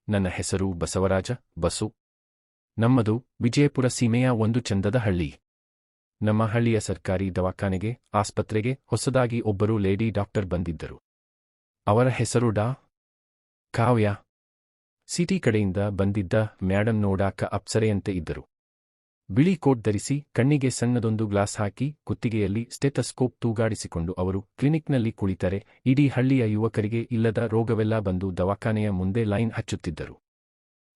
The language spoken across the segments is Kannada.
ನನ್ನ ಹೆಸರು ಬಸವರಾಜ ಬಸು. ನಮ್ಮದು ವಿಜಯಪುರ ಸೀಮೆಯ ಒಂದು ಚಂದದ ಹಳ್ಳಿ. ನಮ್ಮ ಹಳ್ಳಿಯ ಸರ್ಕಾರಿ ದವಾಖಾನೆಗೆ, ಆಸ್ಪತ್ರೆಗೆ ಹೊಸದಾಗಿ ಒಬ್ಬರು ಲೇಡಿ ಡಾಕ್ಟರ್ ಬಂದಿದ್ದರು. ಅವರ ಹೆಸರು ಡಾ. ಕಾವ್ಯ. ಸಿಟಿ ಕಡೆಯಿಂದ ಬಂದಿದ್ದ ಮ್ಯಾಡಮ್ ನೋಡಾಕ ಅಪ್ಸರೆಯಂತೆ ಇದ್ದರು. ಬಿಳಿ ಕೋಟ್ ಧರಿಸಿ, ಕಣ್ಣಿಗೆ ಸಣ್ಣದೊಂದು ಗ್ಲಾಸ್ ಹಾಕಿ, ಕುತ್ತಿಗೆಯಲ್ಲಿ ಸ್ಟೆಥಸ್ಕೋಪ್ ತೂಗಾಡಿಸಿಕೊಂಡು ಅವರು ಕ್ಲಿನಿಕ್ನಲ್ಲಿ ಕುಳಿತರೆ ಇಡೀ ಹಳ್ಳಿಯ ಯುವಕರಿಗೆ ಇಲ್ಲದ ರೋಗವೆಲ್ಲ ಬಂದು ದವಾಖಾನೆಯ ಮುಂದೆ ಲೈನ್ ಹಚ್ಚುತ್ತಿದ್ದರು.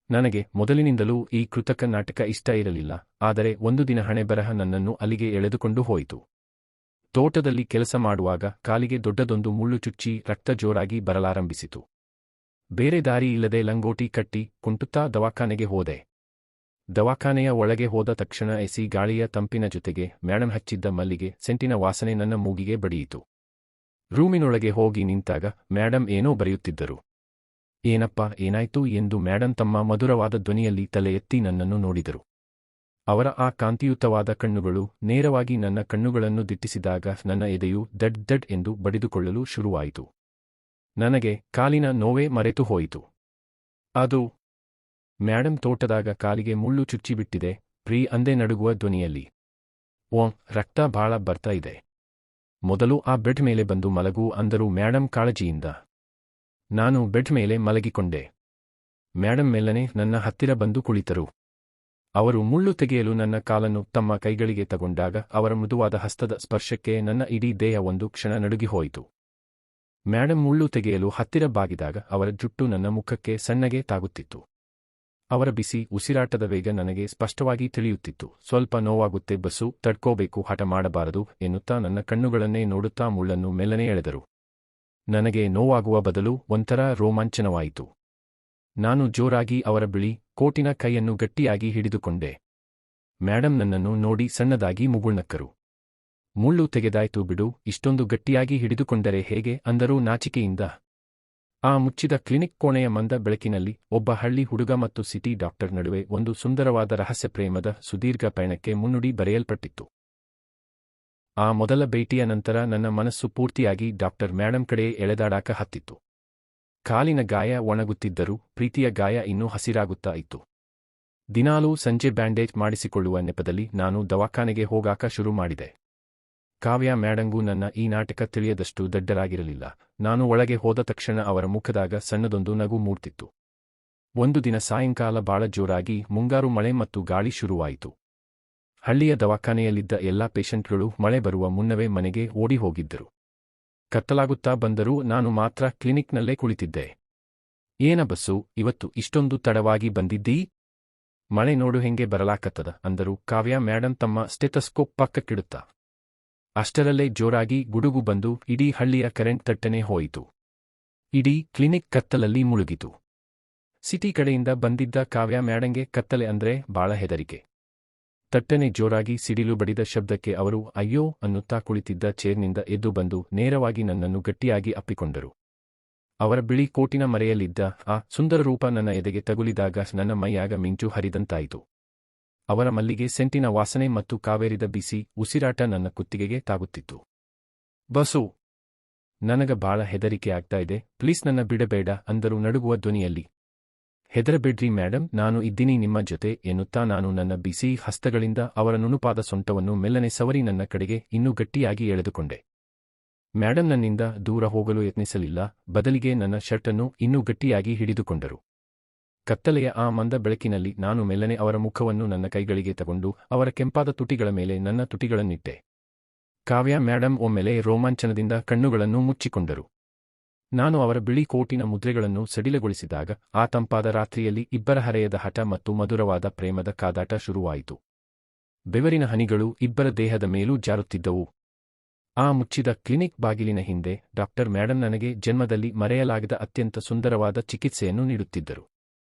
ನನಗೆ ಮೊದಲಿನಿಂದಲೂ ಈ ಕೃತಕ ನಾಟಕ ಇಷ್ಟ ಇರಲಿಲ್ಲ. ಆದರೆ ಒಂದು ದಿನ ಹಣೆಬರಹ ನನ್ನನ್ನು ಅಲ್ಲಿಗೆ ಎಳೆದುಕೊಂಡು ಹೋಯಿತು. ತೋಟದಲ್ಲಿ ಕೆಲಸ ಮಾಡುವಾಗ ಕಾಲಿಗೆ ದೊಡ್ಡದೊಂದು ಮುಳ್ಳು ಚುಚ್ಚಿ ರಕ್ತ ಜೋರಾಗಿ ಬರಲಾರಂಭಿಸಿತು. ಬೇರೆ ದಾರಿ ಇಲ್ಲದೆ ಲಂಗೋಟಿ ಕಟ್ಟಿ ಕುಂಟುತ್ತಾ ದವಾಖಾನೆಗೆ ಹೋದೆ. ದವಾಖಾನೆಯ ಒಳಗೆ ಹೋದ ತಕ್ಷಣ ಎಸಿ ಗಾಳಿಯ ತಂಪಿನ ಜೊತೆಗೆ ಮ್ಯಾಡಮ್ ಹಚ್ಚಿದ್ದ ಮಲ್ಲಿಗೆ ಸೆಂಟಿನ ವಾಸನೆ ನನ್ನ ಮೂಗಿಗೆ ಬಡಿಯಿತು. ರೂಮಿನೊಳಗೆ ಹೋಗಿ ನಿಂತಾಗ ಮ್ಯಾಡಮ್ ಏನೋ ಬರೆಯುತ್ತಿದ್ದರು. ಏನಪ್ಪ, ಏನಾಯ್ತು ಎಂದು ಮ್ಯಾಡಮ್ ತಮ್ಮ ಮಧುರವಾದ ಧ್ವನಿಯಲ್ಲಿ ತಲೆ ಎತ್ತಿ ನನ್ನನ್ನು ನೋಡಿದರು. ಅವರ ಆ ಕಾಂತಿಯುತವಾದ ಕಣ್ಣುಗಳು ನೇರವಾಗಿ ನನ್ನ ಕಣ್ಣುಗಳನ್ನು ದಿಟ್ಟಿಸಿದಾಗ ನನ್ನ ಎದೆಯು ದಡ್ ದಡ್ ಎಂದು ಬಡಿದುಕೊಳ್ಳಲು ಶುರುವಾಯಿತು. ನನಗೆ ಕಾಲಿನ ನೋವೇ ಮರೆತು ಹೋಯಿತು. ಅದು ಮ್ಯಾಡಮ್ ತೋಟದಾಗ ಕಾಲಿಗೆ ಮುಳ್ಳು ಚುಚ್ಚಿಬಿಟ್ಟಿದೆ ಪ್ರೀ ಅಂದೆ ನಡುಗುವ ಧ್ವನಿಯಲ್ಲಿ. ಓ, ರಕ್ತ ಭಾಳ ಬರ್ತಾ ಇದೆ. ಮೊದಲು ಆ ಬೆಡ್ ಮೇಲೆ ಬಂದು ಮಲಗು ಅಂದರು ಮ್ಯಾಡಮ್ ಕಾಳಜಿಯಿಂದ. ನಾನು ಬೆಡ್ ಮೇಲೆ ಮಲಗಿಕೊಂಡೆ. ಮ್ಯಾಡಮ್ ಮೆಲ್ಲನೆ ನನ್ನ ಹತ್ತಿರ ಬಂದು ಕುಳಿತರು. ಅವರು ಮುಳ್ಳು ತೆಗೆಯಲು ನನ್ನ ಕಾಲನ್ನು ತಮ್ಮ ಕೈಗಳಿಗೆ ತಗೊಂಡಾಗ ಅವರ ಮೃದುವಾದ ಹಸ್ತದ ಸ್ಪರ್ಶಕ್ಕೆ ನನ್ನ ಇಡೀ ದೇಹ ಒಂದು ಕ್ಷಣ ನಡುಗಿ ಹೋಯಿತು. ಮ್ಯಾಡಮ್ ಮುಳ್ಳು ತೆಗೆಯಲು ಹತ್ತಿರ ಬಾಗಿದಾಗ ಅವರ ಜುಟ್ಟು ನನ್ನ ಮುಖಕ್ಕೆ ಸಣ್ಣಗೆ ತಾಗುತ್ತಿತ್ತು. ಅವರ ಬಿಸಿ ಉಸಿರಾಟದ ವೇಗ ನನಗೆ ಸ್ಪಷ್ಟವಾಗಿ ತಿಳಿಯುತ್ತಿತ್ತು. ಸ್ವಲ್ಪ ನೋವಾಗುತ್ತೆ ಬಸ್ಸು, ತಡ್ಕೋಬೇಕು, ಹಠ ಮಾಡಬಾರದು ಎನ್ನುತ್ತಾ ನನ್ನ ಕಣ್ಣುಗಳನ್ನೇ ನೋಡುತ್ತಾ ಮುಳ್ಳನ್ನು ಮೆಲ್ಲನೆ ಎಳೆದರು. ನನಗೆ ನೋವಾಗುವ ಬದಲು ಒಂಥರ ರೋಮಾಂಚನವಾಯಿತು. ನಾನು ಜೋರಾಗಿ ಅವರ ಬಿಳಿ ಕೋಟಿನ ಕೈಯನ್ನು ಗಟ್ಟಿಯಾಗಿ ಹಿಡಿದುಕೊಂಡೆ. ಮ್ಯಾಡಮ್ ನನ್ನನ್ನು ನೋಡಿ ಸಣ್ಣದಾಗಿ ಮುಗುಳ್ನಕ್ಕರು. ಮುಳ್ಳು ತೆಗೆದಾಯ್ತು ಬಿಡು, ಇಷ್ಟೊಂದು ಗಟ್ಟಿಯಾಗಿ ಹಿಡಿದುಕೊಂಡರೆ ಹೇಗೆ ಅಂದರು ನಾಚಿಕೆಯಿಂದ. ಆ ಮುಚ್ಚಿದ ಕ್ಲಿನಿಕ್ ಕೋಣೆಯ ಮಂದ ಬೆಳಕಿನಲ್ಲಿ ಒಬ್ಬ ಹಳ್ಳಿ ಹುಡುಗ ಮತ್ತು ಸಿಟಿ ಡಾಕ್ಟರ್ ನಡುವೆ ಒಂದು ಸುಂದರವಾದ ರಹಸ್ಯ ಪ್ರೇಮದ ಸುದೀರ್ಘ ಪಯಣಕ್ಕೆ ಮುನ್ನುಡಿ ಬರೆಯಲ್ಪಟ್ಟಿತ್ತು. ಆ ಮೊದಲ ಭೇಟಿಯ ನಂತರ ನನ್ನ ಮನಸ್ಸು ಪೂರ್ತಿಯಾಗಿ ಡಾಕ್ಟರ್ ಮ್ಯಾಡಮ್ ಕಡೆಯೇ ಎಳೆದಾಡಾಕ ಹತ್ತಿತ್ತು. ಕಾಲಿನ ಗಾಯ ಒಣಗುತ್ತಿದ್ದರೂ ಪ್ರೀತಿಯ ಗಾಯ ಇನ್ನೂ ಹಸಿರಾಗುತ್ತಾ ಇತ್ತು. ದಿನಾಲೂ ಸಂಜೆ ಬ್ಯಾಂಡೇಜ್ ಮಾಡಿಸಿಕೊಳ್ಳುವ ನೆಪದಲ್ಲಿ ನಾನು ದವಾಖಾನೆಗೆ ಹೋಗಾಕ ಶುರು ಮಾಡಿದೆ. ಕಾವ್ಯ ಮ್ಯಾಡಂಗೂ ನನ್ನ ಈ ನಾಟಕ ತಿಳಿಯದಷ್ಟು ದಡ್ಡರಾಗಿರಲಿಲ್ಲ. ನಾನು ಒಳಗೆ ಹೋದ ತಕ್ಷಣ ಅವರ ಮುಖದಾಗ ಸಣ್ಣದೊಂದು ನಗು ಮೂಡ್ತಿತ್ತು. ಒಂದು ದಿನ ಸಾಯಂಕಾಲ ಬಾಳ ಜೋರಾಗಿ ಮುಂಗಾರು ಮಳೆ ಮತ್ತು ಗಾಳಿ ಶುರುವಾಯಿತು. ಹಳ್ಳಿಯ ದವಾಖಾನೆಯಲ್ಲಿದ್ದ ಎಲ್ಲಾ ಪೇಷಂಟ್ಗಳು ಮಳೆ ಬರುವ ಮುನ್ನವೇ ಮನೆಗೆ ಓಡಿ ಹೋಗಿದ್ದರು. ಕತ್ತಲಾಗುತ್ತಾ ಬಂದರೂ ನಾನು ಮಾತ್ರ ಕ್ಲಿನಿಕ್ನಲ್ಲೇ ಕುಳಿತಿದ್ದೆ. ಏನ ಬಸ್ಸು, ಇವತ್ತು ಇಷ್ಟೊಂದು ತಡವಾಗಿ ಬಂದಿದ್ದೀ? ಮಳೆ ನೋಡು ಹೆಂಗೆ ಬರಲಾಕತ್ತದ ಅಂದರು ಕಾವ್ಯ ಮ್ಯಾಡಮ್ ತಮ್ಮ ಸ್ಟೆಥಸ್ಕೋಪ್ ಪಕ್ಕಕ್ಕಿಡುತ್ತಾ. ಅಷ್ಟರಲ್ಲೇ ಜೋರಾಗಿ ಗುಡುಗು ಬಂದು ಇಡೀ ಹಳ್ಳಿಯ ಕರೆಂಟ್ ತಟ್ಟನೆ ಹೋಯಿತು. ಇಡೀ ಕ್ಲಿನಿಕ್ ಕತ್ತಲಲ್ಲಿ ಮುಳುಗಿತು. ಸಿಟಿ ಕಡೆಯಿಂದ ಬಂದಿದ್ದ ಕಾವ್ಯ ಮ್ಯಾಡಂಗೆ ಕತ್ತಲೆ ಅಂದ್ರೆ ಬಾಳ ಹೆದರಿಕೆ. ತಟ್ಟನೆ ಜೋರಾಗಿ ಸಿಡಿಲು ಬಡಿದ ಶಬ್ದಕ್ಕೆ ಅವರು ಅಯ್ಯೋ ಅನ್ನುತ್ತಾ ಕುಳಿತಿದ್ದ ಚೇರ್ನಿಂದ ಎದ್ದು ಬಂದು ನೇರವಾಗಿ ನನ್ನನ್ನು ಗಟ್ಟಿಯಾಗಿ ಅಪ್ಪಿಕೊಂಡರು. ಅವರ ಬಿಳಿ ಕೋಟಿನ ಮರೆಯಲ್ಲಿದ್ದ ಆ ಸುಂದರ ರೂಪ ನನ್ನ ಎದೆಗೆ ತಗುಲಿದಾಗ ನನ್ನ ಮೈಯಾಗ ಮಿಂಚು ಹರಿದಂತಾಯಿತು. ಅವರ ಮಲ್ಲಿಗೆ ಸೆಂಟಿನ ವಾಸನೆ ಮತ್ತು ಕಾವೇರಿದ ಬಿಸಿ ಉಸಿರಾಟ ನನ್ನ ಕುತ್ತಿಗೆಗೆ ತಾಗುತ್ತಿತ್ತು. ಬಸು, ನನಗ ಬಾಳ ಹೆದರಿಕೆ ಆಗ್ತಾ ಇದೆ, ಪ್ಲೀಸ್ ನನ್ನ ಬಿಡಬೇಡ ಅಂದರು ನಡುಗುವ ಧ್ವನಿಯಲ್ಲಿ. ಹೆದರಬೇಡ್ರಿ ಮ್ಯಾಡಮ್, ನಾನು ಇದ್ದೀನಿ ನಿಮ್ಮ ಜೊತೆ ಎನ್ನುತ್ತಾ ನಾನು ನನ್ನ ಬಿಸಿ ಹಸ್ತಗಳಿಂದ ಅವರ ನುಣುಪಾದ ಸೊಂಟವನ್ನು ಮೆಲ್ಲನೆ ಸವರಿ ನನ್ನ ಕಡೆಗೆ ಇನ್ನೂ ಗಟ್ಟಿಯಾಗಿ ಎಳೆದುಕೊಂಡೆ. ಮ್ಯಾಡಮ್ ನನ್ನಿಂದ ದೂರ ಹೋಗಲು ಯತ್ನಿಸಲಿಲ್ಲ, ಬದಲಿಗೆ ನನ್ನ ಶರ್ಟನ್ನು ಇನ್ನೂ ಗಟ್ಟಿಯಾಗಿ ಹಿಡಿದುಕೊಂಡರು. ಕತ್ತಲೆಯ ಆ ಮಂದ ಬೆಳಕಿನಲ್ಲಿ ನಾನು ಮೆಲ್ಲನೆ ಅವರ ಮುಖವನ್ನು ನನ್ನ ಕೈಗಳಿಗೆ ತಗೊಂಡು ಅವರ ಕೆಂಪಾದ ತುಟಿಗಳ ಮೇಲೆ ನನ್ನ ತುಟಿಗಳನ್ನಿಟ್ಟೆ. ಕಾವ್ಯ ಮ್ಯಾಡಮ್ ಒಮ್ಮೆಲೆ ರೋಮಾಂಚನದಿಂದ ಕಣ್ಣುಗಳನ್ನು ಮುಚ್ಚಿಕೊಂಡರು. ನಾನು ಅವರ ಬಿಳಿ ಕೋಟಿನ ಮುದ್ರೆಗಳನ್ನು ಸಡಿಲಗೊಳಿಸಿದಾಗ ಆ ತಂಪಾದ ರಾತ್ರಿಯಲ್ಲಿ ಇಬ್ಬರ ಹರೆಯದ ಹಠ ಮತ್ತು ಮಧುರವಾದ ಪ್ರೇಮದ ಕಾದಾಟ ಶುರುವಾಯಿತು. ಬೆವರಿನ ಹನಿಗಳು ಇಬ್ಬರ ದೇಹದ ಮೇಲೂ ಜಾರುತ್ತಿದ್ದವು. ಆ ಮುಚ್ಚಿದ ಕ್ಲಿನಿಕ್ ಬಾಗಿಲಿನ ಹಿಂದೆ ಡಾಕ್ಟರ್ ಮ್ಯಾಡಮ್ ನನಗೆ ಜನ್ಮದಲ್ಲಿ ಮರೆಯಲಾಗದ ಅತ್ಯಂತ ಸುಂದರವಾದ ಚಿಕಿತ್ಸೆಯನ್ನು ನೀಡುತ್ತಿದ್ದರು.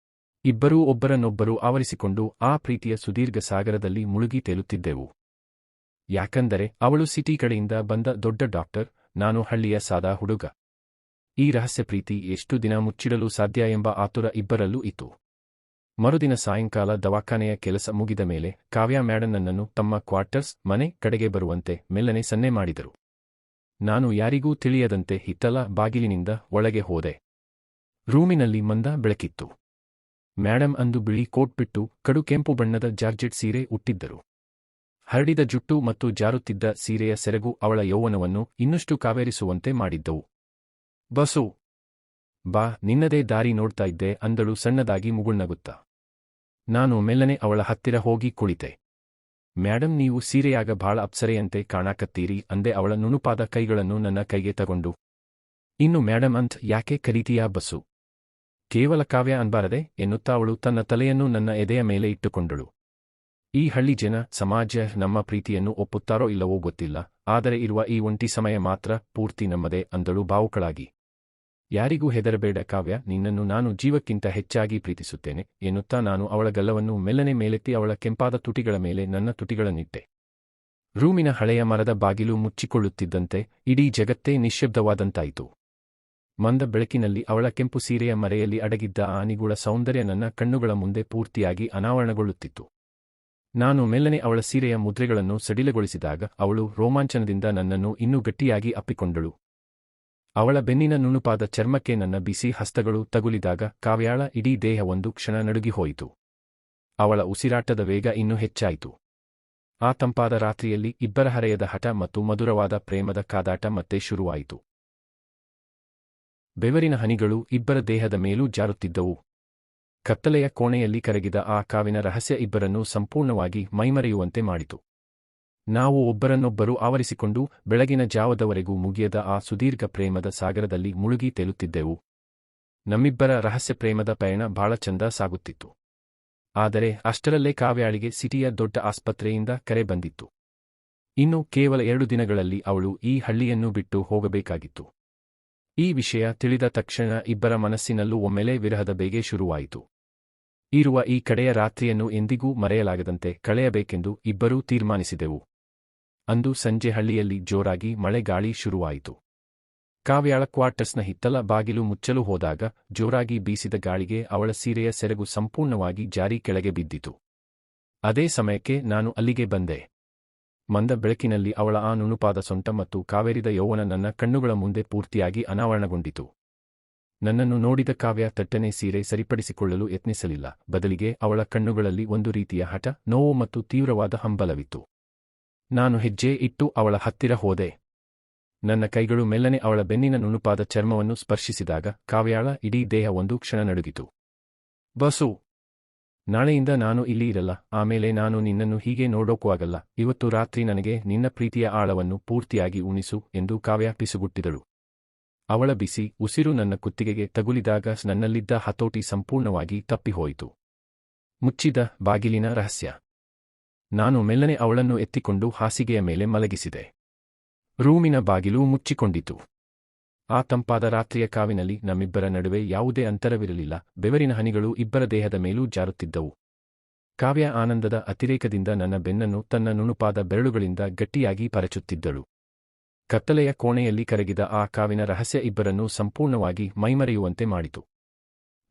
ಇಬ್ಬರೂ ಒಬ್ಬರನ್ನೊಬ್ಬರು ಆವರಿಸಿಕೊಂಡು ಆ ಪ್ರೀತಿಯ ಸುದೀರ್ಘ ಸಾಗರದಲ್ಲಿ ಮುಳುಗಿ ತೇಲುತ್ತಿದ್ದೆವು. ಯಾಕಂದರೆ ಅವಳು ಸಿಟಿ ಕಡೆಯಿಂದ ಬಂದ ದೊಡ್ಡ ಡಾಕ್ಟರ್, ನಾನು ಹಳ್ಳಿಯ ಸಾದಾ ಹುಡುಗ. ಈ ರಹಸ್ಯ ಪ್ರೀತಿ ಎಷ್ಟು ದಿನ ಮುಚ್ಚಿಡಲು ಸಾಧ್ಯ ಎಂಬ ಆತುರ ಇಬ್ಬರಲ್ಲೂ ಇತ್ತು. ಮರುದಿನ ಸಾಯಂಕಾಲ ದವಾಖಾನೆಯ ಕೆಲಸ ಮುಗಿದ ಮೇಲೆ ಕಾವ್ಯ ಮ್ಯಾಡಮ್ ನನ್ನನ್ನು ತಮ್ಮ ಕ್ವಾರ್ಟರ್ಸ್ ಮನೆ ಕಡೆಗೆ ಬರುವಂತೆ ಮೆಲ್ಲನೆ ಸನ್ನೆ ಮಾಡಿದರು. ನಾನು ಯಾರಿಗೂ ತಿಳಿಯದಂತೆ ಹಿತ್ತಲ ಬಾಗಿಲಿನಿಂದ ಒಳಗೆ ಹೋದೆ. ರೂಮಿನಲ್ಲಿ ಮಂದ ಬೆಳಕಿತ್ತು. ಮೇಡಮ್ ಅಂದು ಬಿಳಿ ಕೋಟ್ ಬಿಟ್ಟು ಕಡು ಕೆಂಪು ಬಣ್ಣದ ಜಾರ್ಜೆಟ್ ಸೀರೆ ಉಟ್ಟಿದ್ದರು. ಹರಡಿದ ಜುಟ್ಟು ಮತ್ತು ಜಾರುತ್ತಿದ್ದ ಸೀರೆಯ ಸೆರಗು ಅವಳ ಯೌವನವನ್ನು ಇನ್ನಷ್ಟು ಕಾವೇರಿಸುವಂತೆ ಮಾಡಿದ್ದವು. ಬಸು, ಬಾ, ನಿನ್ನದೇ ದಾರಿ ನೋಡ್ತಾ ಇದ್ದೆ ಅಂದಳು ಸಣ್ಣದಾಗಿ ಮುಗುಳ್ನಗುತ್ತಾ. ನಾನು ಮೆಲ್ಲನೆ ಅವಳ ಹತ್ತಿರ ಹೋಗಿ ಕುಳಿತೆ. ಮೇಡಮ್, ನೀವು ಸೀರೆಯಾಗ ಭಾಳ ಅಪ್ಸರೆಯಂತೆ ಕಾಣಾಕತ್ತೀರಿ ಅಂದೆ ಅವಳ ನುಣುಪಾದ ಕೈಗಳನ್ನು ನನ್ನ ಕೈಗೆ ತಗೊಂಡು. ಇನ್ನು ಮೇಡಮ್ ಅಂತ್ ಯಾಕೆ ಕರೀತೀಯಾ ಬಸ್ಸು? ಕೇವಲ ಕಾವ್ಯ ಅನ್ಬಾರದೆ ಎನ್ನುತ್ತಾ ಅವಳು ತನ್ನ ತಲೆಯನ್ನು ನನ್ನ ಎದೆಯ ಮೇಲೆ ಇಟ್ಟುಕೊಂಡಳು. ಈ ಹಳ್ಳಿ ಜನ, ಸಮಾಜ ನಮ್ಮ ಪ್ರೀತಿಯನ್ನು ಒಪ್ಪುತ್ತಾರೋ ಇಲ್ಲವೋ ಗೊತ್ತಿಲ್ಲ, ಆದರೆ ಇರುವ ಈ ಒಂಟಿ ಸಮಯ ಮಾತ್ರ ಪೂರ್ತಿ ನಮ್ಮದೇ ಅಂದಳು ಭಾವುಕಳಾಗಿ. ಯಾರಿಗೂ ಹೆದರಬೇಡ ಕಾವ್ಯ, ನಿನ್ನನ್ನು ನಾನು ಜೀವಕ್ಕಿಂತ ಹೆಚ್ಚಾಗಿ ಪ್ರೀತಿಸುತ್ತೇನೆ ಎನ್ನುತ್ತಾ ನಾನು ಅವಳ ಗಲ್ಲವನ್ನು ಮೆಲ್ಲನೆ ಮೇಲೆತ್ತಿ ಅವಳ ಕೆಂಪಾದ ತುಟಿಗಳ ಮೇಲೆ ನನ್ನ ತುಟಿಗಳನ್ನಿಟ್ಟೆ. ರೂಮಿನ ಹಳೆಯ ಮರದ ಬಾಗಿಲು ಮುಚ್ಚಿಕೊಳ್ಳುತ್ತಿದ್ದಂತೆ ಇಡೀ ಜಗತ್ತೇ ನಿಶ್ಶಬ್ದವಾದಂತಾಯಿತು. ಮಂದ ಬೆಳಕಿನಲ್ಲಿ ಅವಳ ಕೆಂಪು ಸೀರೆಯ ಮರೆಯಲ್ಲಿ ಅಡಗಿದ್ದ ಆ ನಿಗೂಢ ಸೌಂದರ್ಯ ನನ್ನ ಕಣ್ಣುಗಳ ಮುಂದೆ ಪೂರ್ತಿಯಾಗಿ ಅನಾವರಣಗೊಳ್ಳುತ್ತಿತ್ತು. ನಾನು ಮೆಲ್ಲನೆ ಅವಳ ಸೀರೆಯ ಮುದ್ರೆಗಳನ್ನು ಸಡಿಲಗೊಳಿಸಿದಾಗ ಅವಳು ರೋಮಾಂಚನದಿಂದ ನನ್ನನ್ನು ಇನ್ನೂ ಗಟ್ಟಿಯಾಗಿ ಅಪ್ಪಿಕೊಂಡಳು. ಅವಳ ಬೆನ್ನಿನ ನುಣುಪಾದ ಚರ್ಮಕ್ಕೆ ನನ್ನ ಬಿಸಿ ಹಸ್ತಗಳು ತಗುಲಿದಾಗ ಕಾವ್ಯಾಳ ಇಡೀ ದೇಹ ಒಂದು ಕ್ಷಣ ನಡುಗಿಹೋಯಿತು. ಅವಳ ಉಸಿರಾಟದ ವೇಗ ಇನ್ನೂ ಹೆಚ್ಚಾಯಿತು. ಆ ತಂಪಾದ ರಾತ್ರಿಯಲ್ಲಿ ಇಬ್ಬರ ಹರೆಯದ ಹಠ ಮತ್ತು ಮಧುರವಾದ ಪ್ರೇಮದ ಕಾದಾಟ ಮತ್ತೆ ಶುರುವಾಯಿತು. ಬೆವರಿನ ಹನಿಗಳು ಇಬ್ಬರ ದೇಹದ ಮೇಲೂ ಜಾರುತ್ತಿದ್ದವು. ಕತ್ತಲೆಯ ಕೋಣೆಯಲ್ಲಿ ಕರಗಿದ ಆ ಕಾವಿನ ರಹಸ್ಯ ಇಬ್ಬರನ್ನೂ ಸಂಪೂರ್ಣವಾಗಿ ಮೈಮರೆಯುವಂತೆ ಮಾಡಿತು. ನಾವು ಒಬ್ಬರನ್ನೊಬ್ಬರು ಆವರಿಸಿಕೊಂಡು ಬೆಳಗಿನ ಜಾವದವರೆಗೂ ಮುಗಿಯದ ಆ ಸುದೀರ್ಘ ಪ್ರೇಮದ ಸಾಗರದಲ್ಲಿ ಮುಳುಗಿ ತೇಲುತ್ತಿದ್ದೆವು. ನಮ್ಮಿಬ್ಬರ ರಹಸ್ಯ ಪ್ರೇಮದ ಪಯಣ ಬಹಳ ಚಂದ ಸಾಗುತ್ತಿತ್ತು. ಆದರೆ ಅಷ್ಟರಲ್ಲೇ ಕಾವ್ಯಾಳಿಗೆ ಸಿಟಿಯ ದೊಡ್ಡ ಆಸ್ಪತ್ರೆಯಿಂದ ಕರೆ ಬಂದಿತ್ತು. ಇನ್ನು ಕೇವಲ 2 ದಿನಗಳಲ್ಲಿ ಅವಳು ಈ ಹಳ್ಳಿಯನ್ನು ಬಿಟ್ಟು ಹೋಗಬೇಕಾಗಿತ್ತು. ಈ ವಿಷಯ ತಿಳಿದ ತಕ್ಷಣ ಇಬ್ಬರ ಮನಸ್ಸಿನಲ್ಲೂ ಒಮ್ಮೆಲೇ ವಿರಹದ ಬೇಗೆ ಶುರುವಾಯಿತು. ಇರುವ ಈ ಕಡೆಯ ರಾತ್ರಿಯನ್ನು ಎಂದಿಗೂ ಮರೆಯಲಾಗದಂತೆ ಕಳೆಯಬೇಕೆಂದು ಇಬ್ಬರೂ ತೀರ್ಮಾನಿಸಿದೆವು. ಅಂದು ಸಂಜೆ ಹಳ್ಳಿಯಲ್ಲಿ ಜೋರಾಗಿ ಮಳೆ ಗಾಳಿ ಶುರುವಾಯಿತು. ಕಾವ್ಯಾಳ ಕ್ವಾರ್ಟರ್ಸ್ನ ಹಿತ್ತಲ ಬಾಗಿಲು ಮುಚ್ಚಲು ಹೋದಾಗ ಜೋರಾಗಿ ಬೀಸಿದ ಗಾಳಿಗೆ ಅವಳ ಸೀರೆಯ ಸೆರಗು ಸಂಪೂರ್ಣವಾಗಿ ಜಾರಿ ಕೆಳಗೆ ಬಿದ್ದಿತು. ಅದೇ ಸಮಯಕ್ಕೆ ನಾನು ಅಲ್ಲಿಗೆ ಬಂದೆ. ಮಂದ ಬೆಳಕಿನಲ್ಲಿ ಅವಳ ಆ ನುಣುಪಾದ ಸೊಂಟ ಮತ್ತು ಕಾವೇರಿದ ಯೌವನ ನನ್ನ ಕಣ್ಣುಗಳ ಮುಂದೆ ಪೂರ್ತಿಯಾಗಿ ಅನಾವರಣಗೊಂಡಿತು. ನನ್ನನ್ನು ನೋಡಿದ ಕಾವ್ಯ ತಟ್ಟನೆ ಸೀರೆ ಸರಿಪಡಿಸಿಕೊಳ್ಳಲು ಯತ್ನಿಸಲಿಲ್ಲ. ಬದಲಿಗೆ ಅವಳ ಕಣ್ಣುಗಳಲ್ಲಿ ಒಂದು ರೀತಿಯ ಹಠ, ನೋವು ಮತ್ತು ತೀವ್ರವಾದ ಹಂಬಲವಿತ್ತು. ನಾನು ಹೆಜ್ಜೆ ಇಟ್ಟು ಅವಳ ಹತ್ತಿರ ಹೋದೆ. ನನ್ನ ಕೈಗಳು ಮೆಲ್ಲನೆ ಅವಳ ಬೆನ್ನಿನ ನುಣುಪಾದ ಚರ್ಮವನ್ನು ಸ್ಪರ್ಶಿಸಿದಾಗ ಕಾವ್ಯಾಳ ಇಡೀ ದೇಹ ಒಂದು ಕ್ಷಣ ನಡುಗಿತು. ಬಸು, ನಾಳೆಯಿಂದ ನಾನು ಇಲ್ಲಿ ಇರಲ್ಲ. ಆಮೇಲೆ ನಾನು ನಿನ್ನನ್ನು ಹೀಗೆ ನೋಡೋಕ್ಕೂ ಆಗಲ್ಲ. ಇವತ್ತು ರಾತ್ರಿ ನನಗೆ ನಿನ್ನ ಪ್ರೀತಿಯ ಆಳವನ್ನು ಪೂರ್ತಿಯಾಗಿ ಉಣಿಸು ಎಂದು ಕಾವ್ಯ ಪಿಸುಗುಟ್ಟಿದಳು. ಅವಳ ಬಿಸಿ ಉಸಿರು ನನ್ನ ಕುತ್ತಿಗೆಗೆ ತಗುಲಿದಾಗ ನನ್ನಲ್ಲಿದ್ದ ಹತೋಟಿ ಸಂಪೂರ್ಣವಾಗಿ ತಪ್ಪಿಹೋಯಿತು. ಮುಚ್ಚಿದ ಬಾಗಿಲಿನ ರಹಸ್ಯ. ನಾನು ಮೆಲ್ಲನೆ ಅವಳನ್ನು ಎತ್ತಿಕೊಂಡು ಹಾಸಿಗೆಯ ಮೇಲೆ ಮಲಗಿಸಿದೆ. ರೂಮಿನ ಬಾಗಿಲು ಮುಚ್ಚಿಕೊಂಡಿತು. ಆ ತಂಪಾದ ರಾತ್ರಿಯ ಕಾವಿನಲ್ಲಿ ನಮ್ಮಿಬ್ಬರ ನಡುವೆ ಯಾವುದೇ ಅಂತರವಿರಲಿಲ್ಲ. ಬೆವರಿನ ಹನಿಗಳು ಇಬ್ಬರ ದೇಹದ ಮೇಲೂ ಜಾರುತ್ತಿದ್ದವು. ಕಾವ್ಯ ಆನಂದದ ಅತಿರೇಕದಿಂದ ನನ್ನ ಬೆನ್ನನ್ನು ತನ್ನ ನುಣುಪಾದ ಬೆರಳುಗಳಿಂದ ಗಟ್ಟಿಯಾಗಿ ಪರಚುತ್ತಿದ್ದಳು. ಕತ್ತಲೆಯ ಕೋಣೆಯಲ್ಲಿ ಕರಗಿದ ಆ ಕಾವಿನ ರಹಸ್ಯ ಇಬ್ಬರನ್ನೂ ಸಂಪೂರ್ಣವಾಗಿ ಮೈಮರೆಯುವಂತೆ ಮಾಡಿತು.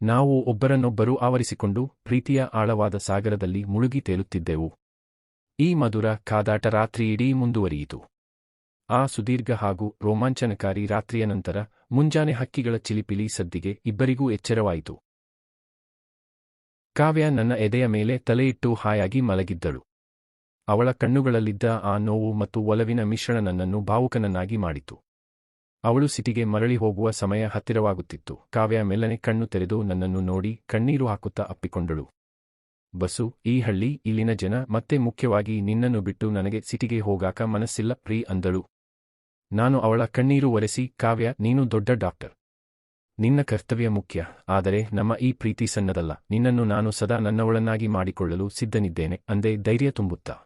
ನಾವು ಒಬ್ಬರನ್ನೊಬ್ಬರು ಆವರಿಸಿಕೊಂಡು ಪ್ರೀತಿಯ ಆಳವಾದ ಸಾಗರದಲ್ಲಿ ಮುಳುಗಿ ತೇಲುತ್ತಿದ್ದೆವು. ಈ ಮಧುರ ಕಾದಾಟ ರಾತ್ರಿಯಿಡೀ ಮುಂದುವರಿಯಿತು. ಆ ಸುದೀರ್ಘ ಹಾಗೂ ರೋಮಾಂಚನಕಾರಿ ರಾತ್ರಿಯ ನಂತರ ಮುಂಜಾನೆ ಹಕ್ಕಿಗಳ ಚಿಲಿಪಿಲಿ ಸದ್ದಿಗೆ ಇಬ್ಬರಿಗೂ ಎಚ್ಚರವಾಯಿತು. ಕಾವ್ಯ ನನ್ನ ಎದೆಯ ಮೇಲೆ ತಲೆಯಿಟ್ಟು ಹಾಯಾಗಿ ಮಲಗಿದ್ದಳು. ಅವಳ ಕಣ್ಣುಗಳಲ್ಲಿದ್ದ ಆ ನೋವು ಮತ್ತು ಒಲವಿನ ಮಿಶ್ರಣ ನನ್ನನ್ನು ಭಾವುಕನನ್ನಾಗಿ ಮಾಡಿತು. ಅವಳು ಸಿಟಿಗೆ ಮರಳಿ ಹೋಗುವ ಸಮಯ ಹತ್ತಿರವಾಗುತ್ತಿತ್ತು. ಕಾವ್ಯ ಮೆಲ್ಲನೆ ಕಣ್ಣು ತೆರೆದು ನನ್ನನ್ನು ನೋಡಿ ಕಣ್ಣೀರು ಹಾಕುತ್ತಾ ಅಪ್ಪಿಕೊಂಡಳು. ಬಸು, ಈ ಹಳ್ಳಿ, ಇಲ್ಲಿನ ಜನ, ಮತ್ತೆ ಮುಖ್ಯವಾಗಿ ನಿನ್ನನ್ನು ಬಿಟ್ಟು ನನಗೆ ಸಿಟಿಗೆ ಹೋಗಾಕ ಮನಸ್ಸಿಲ್ಲ ಪ್ರೀ ಅಂದಳು. ನಾನು ಅವಳ ಕಣ್ಣೀರು ಒರೆಸಿ, ಕಾವ್ಯ, ನೀನು ದೊಡ್ಡ ಡಾಕ್ಟರ್. ನಿನ್ನ ಕರ್ತವ್ಯ ಮುಖ್ಯ. ಆದರೆ ನಮ್ಮ ಈ ಪ್ರೀತಿ ಸಣ್ಣದಲ್ಲ. ನಿನ್ನನ್ನು ನಾನು ಸದಾ ನನ್ನವಳನ್ನಾಗಿ ಮಾಡಿಕೊಳ್ಳಲು ಸಿದ್ಧನಿದ್ದೇನೆ ಅಂದೆ ಧೈರ್ಯ ತುಂಬುತ್ತಾ.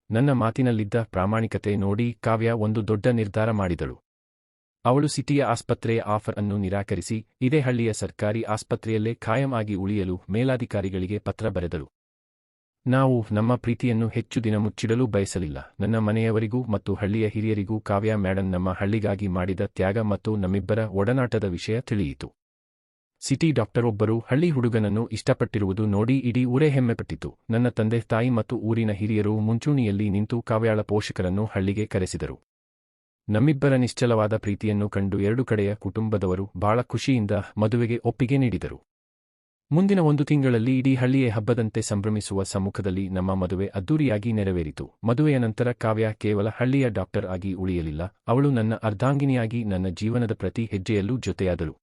ನನ್ನ ಮಾತಿನಲ್ಲಿದ್ದ ಪ್ರಾಮಾಣಿಕತೆ ನೋಡಿ ಕಾವ್ಯ ಒಂದು ದೊಡ್ಡ ನಿರ್ಧಾರ ಮಾಡಿದಳು. ಅವಳು ಸಿಟಿಯ ಆಸ್ಪತ್ರೆಯ ಆಫರ್ ಅನ್ನು ನಿರಾಕರಿಸಿ ಇದೇ ಹಳ್ಳಿಯ ಸರ್ಕಾರಿ ಆಸ್ಪತ್ರೆಯಲ್ಲೇ ಖಾಯಂ ಆಗಿ ಉಳಿಯಲು ಮೇಲಾಧಿಕಾರಿಗಳಿಗೆ ಪತ್ರ ಬರೆದಳು. ನಾವು ನಮ್ಮ ಪ್ರೀತಿಯನ್ನು ಹೆಚ್ಚು ದಿನ ಮುಚ್ಚಿಡಲು ಬಯಸಲಿಲ್ಲ. ನನ್ನ ಮನೆಯವರಿಗೂ ಮತ್ತು ಹಳ್ಳಿಯ ಹಿರಿಯರಿಗೂ ಕಾವ್ಯ ಮೇಡಮ್ ನಮ್ಮ ಹಳ್ಳಿಗಾಗಿ ಮಾಡಿದ ತ್ಯಾಗ ಮತ್ತು ನಮ್ಮಿಬ್ಬರ ಒಡನಾಟದ ವಿಷಯ ತಿಳಿಯಿತು. ಸಿಟಿ ಡಾಕ್ಟರೊಬ್ಬರು ಹಳ್ಳಿ ಹುಡುಗನನ್ನು ಇಷ್ಟಪಟ್ಟಿರುವುದು ನೋಡಿ ಇಡೀ ಊರೇ ಹೆಮ್ಮೆಪಟ್ಟಿತು. ನನ್ನ ತಂದೆ ತಾಯಿ ಮತ್ತು ಊರಿನ ಹಿರಿಯರು ಮುಂಚೂಣಿಯಲ್ಲಿ ನಿಂತು ಕಾವ್ಯಾಳ ಪೋಷಕರನ್ನು ಹಳ್ಳಿಗೆ ಕರೆಸಿದರು. ನಮ್ಮಿಬ್ಬರ ನಿಶ್ಚಲವಾದ ಪ್ರೀತಿಯನ್ನು ಕಂಡು 2 ಕಡೆಯ ಕುಟುಂಬದವರು ಬಹಳ ಖುಷಿಯಿಂದ ಮದುವೆಗೆ ಒಪ್ಪಿಗೆ ನೀಡಿದರು. ಮುಂದಿನ 1 ತಿಂಗಳಲ್ಲಿ ಇಡೀ ಹಳ್ಳಿಯೇ ಹಬ್ಬದಂತೆ ಸಂಭ್ರಮಿಸುವ ಸಮ್ಮುಖದಲ್ಲಿ ನಮ್ಮ ಮದುವೆ ಅದ್ದೂರಿಯಾಗಿ ನೆರವೇರಿತು. ಮದುವೆಯ ನಂತರ ಕಾವ್ಯ ಕೇವಲ ಹಳ್ಳಿಯ ಡಾಕ್ಟರ್ ಆಗಿ ಉಳಿಯಲಿಲ್ಲ, ಅವಳು ನನ್ನ ಅರ್ಧಾಂಗಿನಿಯಾಗಿ ನನ್ನ ಜೀವನದ ಪ್ರತಿ ಹೆಜ್ಜೆಯಲ್ಲೂ ಜೊತೆಯಾದಳು.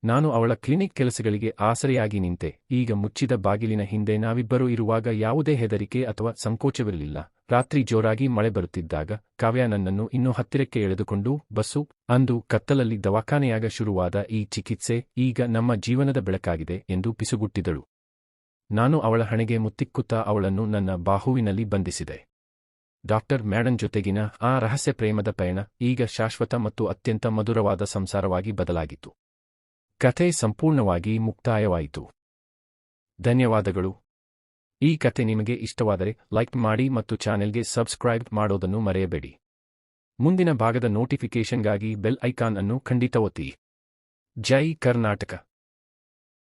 ನಾನು ಅವಳ ಕ್ಲಿನಿಕ್ ಕೆಲಸಗಳಿಗೆ ಆಸರೆಯಾಗಿ ನಿಂತೆ. ಈಗ ಮುಚ್ಚಿದ ಬಾಗಿಲಿನ ಹಿಂದೆ ನಾವಿಬ್ಬರೂ ಇರುವಾಗ ಯಾವುದೇ ಹೆದರಿಕೆ ಅಥವಾ ಸಂಕೋಚವಿರಲಿಲ್ಲ. ರಾತ್ರಿ ಜೋರಾಗಿ ಮಳೆ ಬರುತ್ತಿದ್ದಾಗ ಕಾವ್ಯ ನನ್ನನ್ನು ಇನ್ನೂ ಹತ್ತಿರಕ್ಕೆ ಎಳೆದುಕೊಂಡು, ಬಸ್ಸು ಅಂದು, ಕತ್ತಲಲ್ಲಿ ದವಾಖಾನೆಯಾಗ ಶುರುವಾದ ಈ ಚಿಕಿತ್ಸೆ ಈಗ ನಮ್ಮ ಜೀವನದ ಬೆಳಕಾಗಿದೆ ಎಂದು ಪಿಸುಗುಟ್ಟಿದಳು. ನಾನು ಅವಳ ಹಣೆಗೆ ಮುತ್ತಿಕ್ಕುತ್ತಾ ಅವಳನ್ನು ನನ್ನ ಬಾಹುವಿನಲ್ಲಿ ಬಂಧಿಸಿದೆ. ಡಾಕ್ಟರ್ ಮ್ಯಾಡನ್ ಜೊತೆಗಿನ ಆ ರಹಸ್ಯ ಪ್ರೇಮದ ಪಯಣ ಈಗ ಶಾಶ್ವತ ಮತ್ತು ಅತ್ಯಂತ ಮಧುರವಾದ ಸಂಸಾರವಾಗಿ ಬದಲಾಗಿತ್ತು. ಕಥೆ ಸಂಪೂರ್ಣವಾಗಿ ಮುಕ್ತಾಯವಾಯಿತು. ಧನ್ಯವಾದಗಳು. ಈ ಕಥೆ ನಿಮಗೆ ಇಷ್ಟವಾದರೆ ಲೈಕ್ ಮಾಡಿ ಮತ್ತು ಚಾನೆಲ್ಗೆ ಸಬ್ಸ್ಕ್ರೈಬ್ ಮಾಡೋದನ್ನು ಮರೆಯಬೇಡಿ. ಮುಂದಿನ ಭಾಗದ ನೋಟಿಫಿಕೇಷನ್ಗಾಗಿ ಬೆಲ್ ಐಕಾನ್ ಅನ್ನು ಖಂಡಿತ ಒತ್ತಿ. ಜೈ ಕರ್ನಾಟಕ.